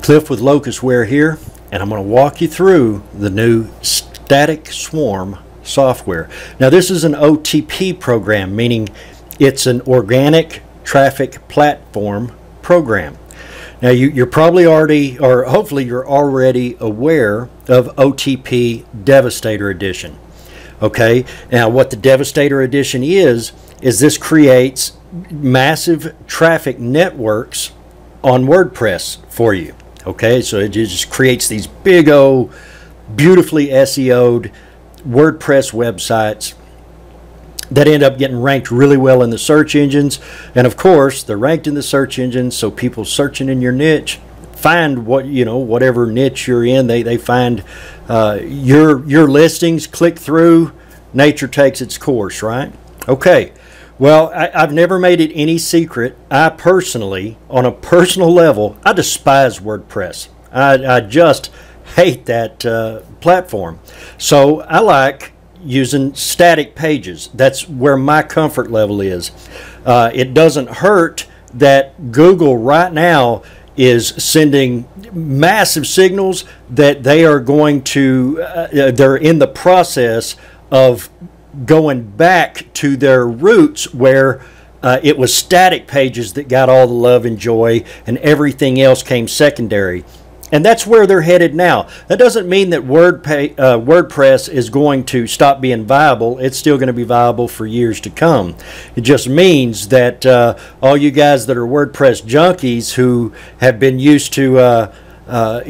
Cliff with Locustware here, and I'm going to walk you through the new StaticSwarm software. Now this is an OTP program, meaning it's an organic traffic platform program. Now you're probably already, or hopefully you're already aware of OTP Devastator Edition. Okay, now what the Devastator Edition is this creates massive traffic networks on WordPress for you. Okay, so it just creates these big old, beautifully SEO'd WordPress websites that end up getting ranked really well in the search engines. And of course, they're ranked in the search engines, so people searching in your niche find what, you know, whatever niche you're in, they find your listings, click through, nature takes its course, right? Okay. Well, I've never made it any secret. I personally, on a personal level, I despise WordPress. I just hate that platform. So I like using static pages. That's where my comfort level is. It doesn't hurt that Google right now is sending massive signals that they are going to, they're in the process of going back to their roots where it was static pages that got all the love and joy and everything else came secondary. And that's where they're headed now. That doesn't mean that WordPress is going to stop being viable. It's still going to be viable for years to come. It just means that all you guys that are WordPress junkies who have been used to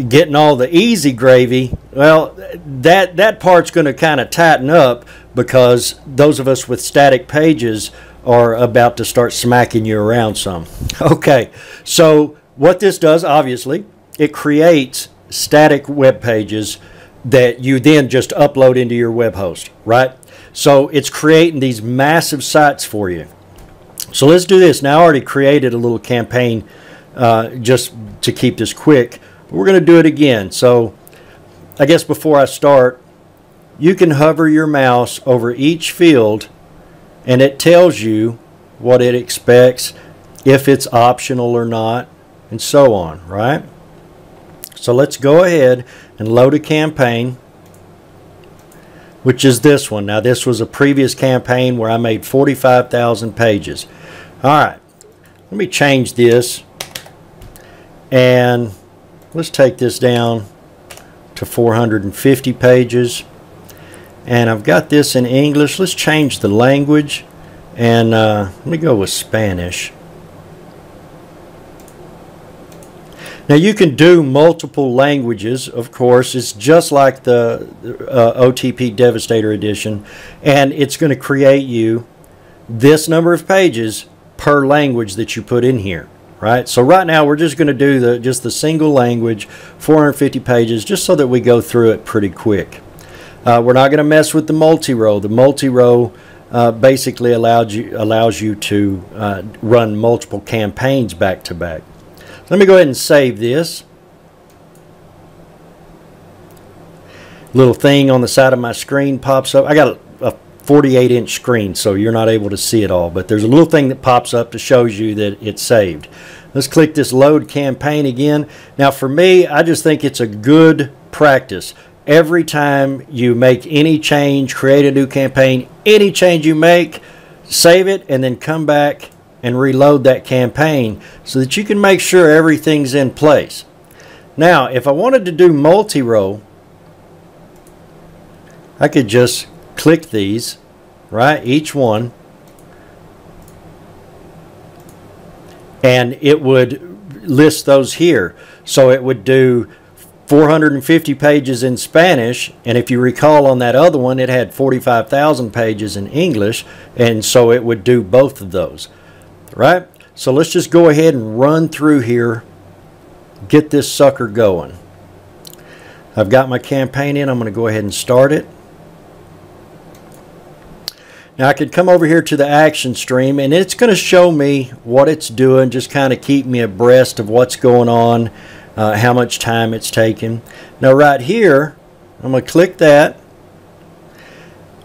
getting all the easy gravy, well, that part's going to kind of tighten up, because those of us with static pages are about to start smacking you around some. Okay, so what this does, obviously, it creates static web pages that you then just upload into your web host, right? So it's creating these massive sites for you. So let's do this. Now I already created a little campaign just to keep this quick. But we're going to do it again. So I guess before I start, you can hover your mouse over each field and it tells you what it expects, if it's optional or not, and so on, right? So let's go ahead and load a campaign, which is this one. Now this was a previous campaign where I made 45,000 pages. All right, let me change this and let's take this down to 450 pages. And I've got this in English. Let's change the language and let me go with Spanish. Now you can do multiple languages, of course. It's just like the OTP Devastator Edition, and it's going to create you this number of pages per language that you put in here, right? So right now we're just going to do just the single language, 450 pages, just so that we go through it pretty quick. We're not going to mess with the multi-row. The multi-row basically allows you to run multiple campaigns back to back. Let me go ahead and save this. Little thing on the side of my screen pops up. I got a 48-inch screen, so you're not able to see it all, but there's a little thing that pops up that shows you that it's saved. Let's click this load campaign again. Now for me, I just think it's a good practice. Every time you make any change, create a new campaign, any change you make, save it and then come back and reload that campaign so that you can make sure everything's in place. Now, if I wanted to do multi-row, I could just click these, right, each one, and it would list those here. So it would do 450 pages in Spanish, and if you recall on that other one, it had 45,000 pages in English, and so it would do both of those. Right? So let's just go ahead and run through here, get this sucker going. I've got my campaign in. I'm going to go ahead and start it. Now I could come over here to the action stream and it's going to show me what it's doing, just kind of keep me abreast of what's going on, how much time it's taking. Now right here, I'm going to click that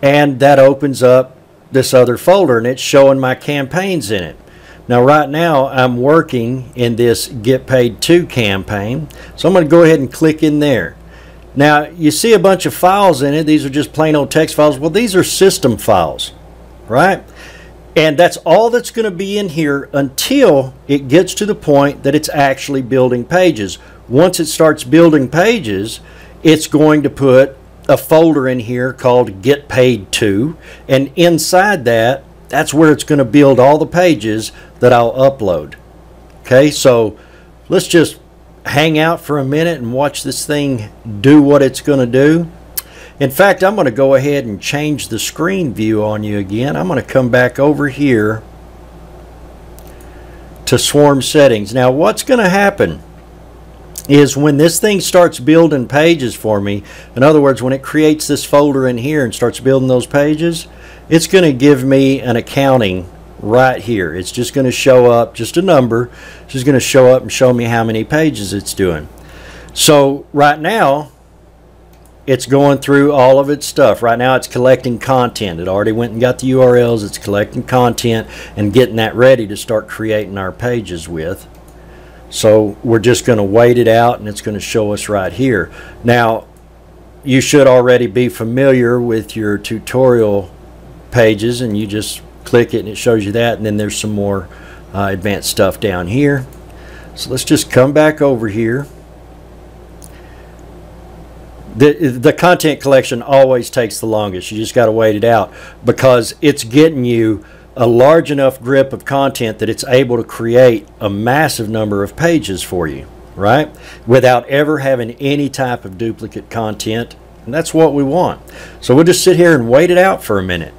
and that opens up this other folder and it's showing my campaigns in it. Now right now I'm working in this Get Paid To campaign, so I'm going to go ahead and click in there. Now you see a bunch of files in it. These are just plain old text files. Well, these are system files, right? And that's all that's going to be in here until it gets to the point that it's actually building pages. Once it starts building pages, it's going to put a folder in here called Get Paid To, and inside that, that's where it's going to build all the pages that I'll upload. Okay, so let's just hang out for a minute and watch this thing do what it's going to do. In fact, I'm going to go ahead and change the screen view on you again. I'm going to come back over here to Swarm settings. Now what's going to happen is when this thing starts building pages for me, in other words, when it creates this folder in here and starts building those pages, it's going to give me an accounting right here. It's just going to show up, just a number. It's just going to show up and show me how many pages it's doing. So right now, it's going through all of its stuff. Right now it's collecting content. It already went and got the URLs. It's collecting content and getting that ready to start creating our pages with. So we're just going to wait it out, and it's going to show us right here. Now you should already be familiar with your tutorial pages, and you just click it and it shows you that, and then there's some more advanced stuff down here. So let's just come back over here. The content collection always takes the longest. You just got to wait it out because it's getting you a large enough grip of content that it's able to create a massive number of pages for you, right? Without ever having any type of duplicate content. And that's what we want. So we'll just sit here and wait it out for a minute.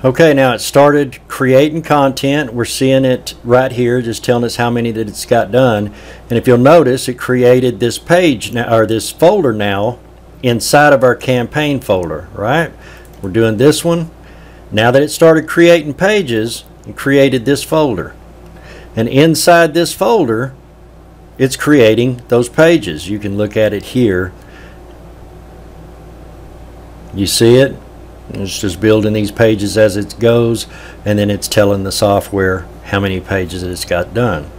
Okay, now it started creating content. We're seeing it right here, just telling us how many that it's got done. And if you'll notice, it created this page now, or this folder now, inside of our campaign folder, right? We're doing this one. Now that it started creating pages, it created this folder. And inside this folder, it's creating those pages. You can look at it here. You see it? It's just building these pages as it goes, and then it's telling the software how many pages it's got done.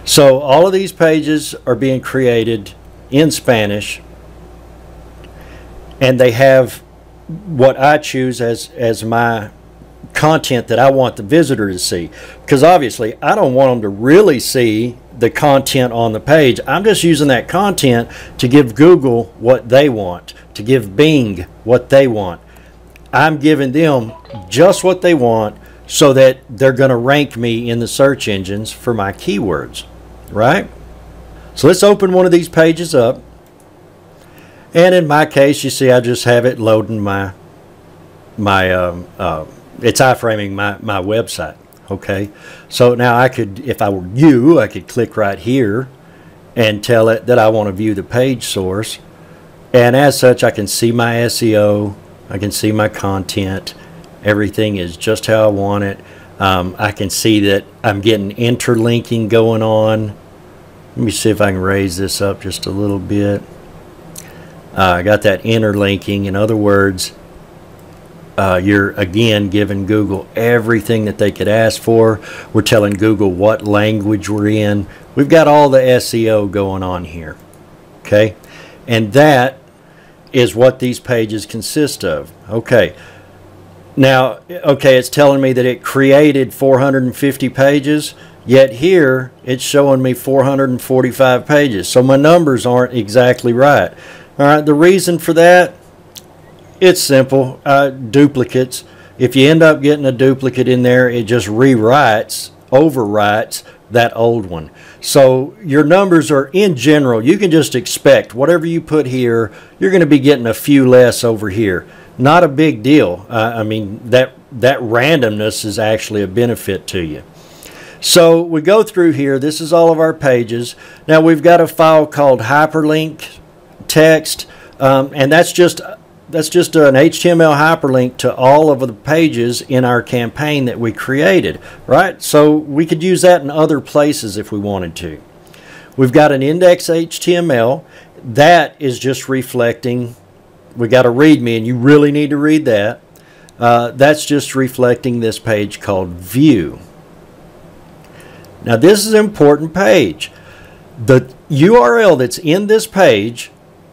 So all of these pages are being created in Spanish, and they have what I choose as my content that I want the visitor to see, because obviously I don't want them to really see the content on the page. I'm just using that content to give Google what they want, to give Bing what they want. I'm giving them just what they want so that they're going to rank me in the search engines for my keywords, right? So let's open one of these pages up. And in my case, you see I just have it loading it's iframing my website. Okay, so now I could, if I were you, I could click right here and tell it that I want to view the page source, and as such I can see my SEO, I can see my content, everything is just how I want it. I can see that I'm getting interlinking going on. Let me see if I can raise this up just a little bit. I got that interlinking. In other words, you're again giving Google everything that they could ask for. We're telling Google what language we're in. We've got all the SEO going on here. Okay, and that is what these pages consist of. Okay, now it's telling me that it created 450 pages, yet here it's showing me 445 pages. So my numbers aren't exactly right. All right, the reason for that, it's simple. Duplicates. If you end up getting a duplicate in there, it just overwrites that old one. So your numbers are, in general, you can just expect whatever you put here, you're going to be getting a few less over here. Not a big deal. I mean, that randomness is actually a benefit to you. So we go through here. This is all of our pages. Now we've got a file called hyperlink text, and that's just an HTML hyperlink to all of the pages in our campaign that we created, right? So we could use that in other places if we wanted to. We've got an index HTML that is just reflecting. We got a README, and you really need to read that. That's just reflecting this page called View. Now this is an important page. The URL that's in this page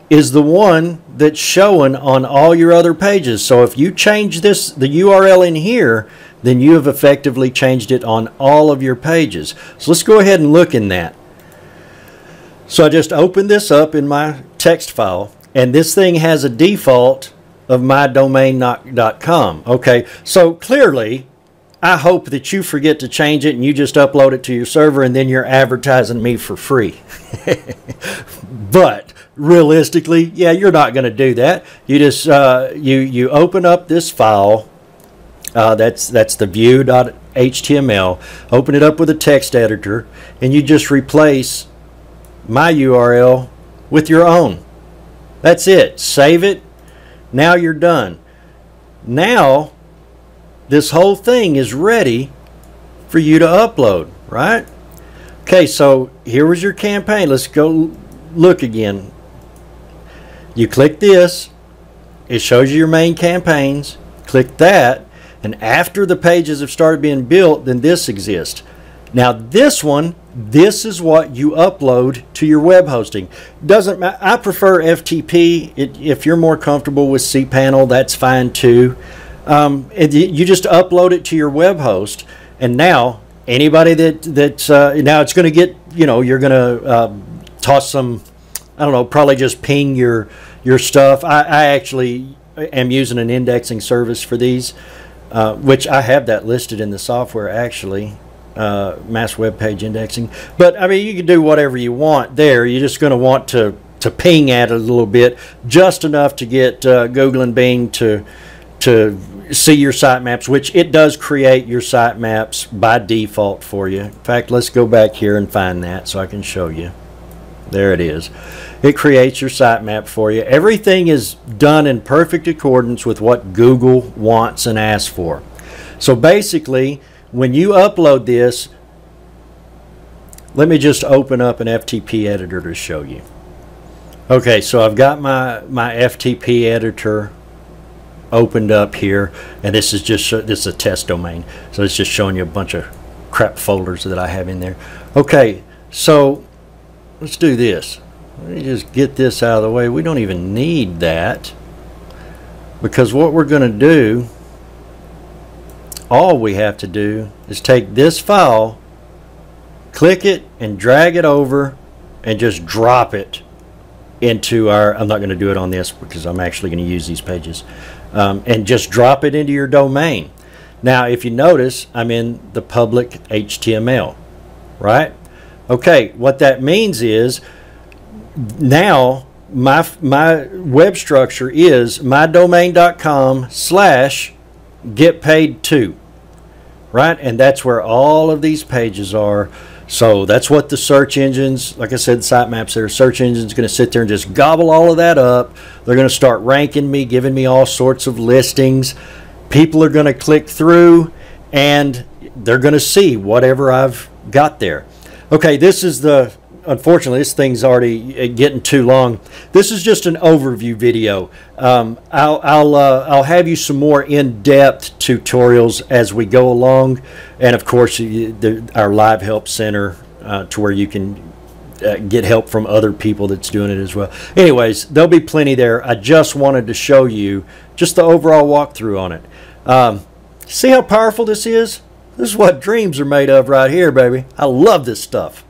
is the one that's showing on all your other pages. So if you change the URL in here, then you have effectively changed it on all of your pages. So let's go ahead and look in that. So I just opened this up in my text file, and this thing has a default of mydomain.com. Okay, so clearly I hope that you forget to change it and you just upload it to your server, and then you're advertising me for free. But realistically, yeah, you're not going to do that. You just you open up this file. That's the view.html. Open it up with a text editor, and you just replace my URL with your own. That's it. Save it. Now you're done. Now this whole thing is ready for you to upload, right? Okay, so here was your campaign. Let's go look again. You click this, it shows you your main campaigns. Click that, and after the pages have started being built, then this exists. Now this one, this is what you upload to your web hosting. Doesn't matter. I prefer FTP. If you're more comfortable with cPanel, that's fine too. You just upload it to your web host, and now anybody that's now it's going to get, you know, you're going to toss some, I don't know, probably just ping your stuff. I actually am using an indexing service for these, which I have that listed in the software actually. Mass web page indexing, but I mean, you can do whatever you want there. You're just going to want to ping at it a little bit, just enough to get Google and Bing to see your sitemaps, which it does create your sitemaps by default for you. In fact, let's go back here and find that so I can show you. There it is. It creates your sitemap for you. Everything is done in perfect accordance with what Google wants and asks for. So basically, when you upload this, let me just open up an FTP editor to show you. Okay, so I've got my FTP editor opened up here, and this is a test domain, so it's just showing you a bunch of crap folders that I have in there. Okay, so let's do this. Let me just get this out of the way. We don't even need that, because what we're going to do, all we have to do is take this file, click it, and drag it over, and just drop it into our, I'm not going to do it on this because I'm actually going to use these pages, and just drop it into your domain. Now if you notice, I'm in the public HTML, right? Okay, what that means is now my web structure is mydomain.com/getpaid2, right? And that's where all of these pages are. So that's what the search engines, like I said, sitemaps there, search engines going to sit there and just gobble all of that up. They're going to start ranking me, giving me all sorts of listings. People are going to click through, and they're going to see whatever I've got there. Okay, this is the, unfortunately, this thing's already getting too long. This is just an overview video. I'll have you some more in-depth tutorials as we go along, and of course our live help center to where you can get help from other people that's doing it as well. Anyways, there'll be plenty there. I just wanted to show you just the overall walkthrough on it. See how powerful this is? This is what dreams are made of right here, baby. I love this stuff.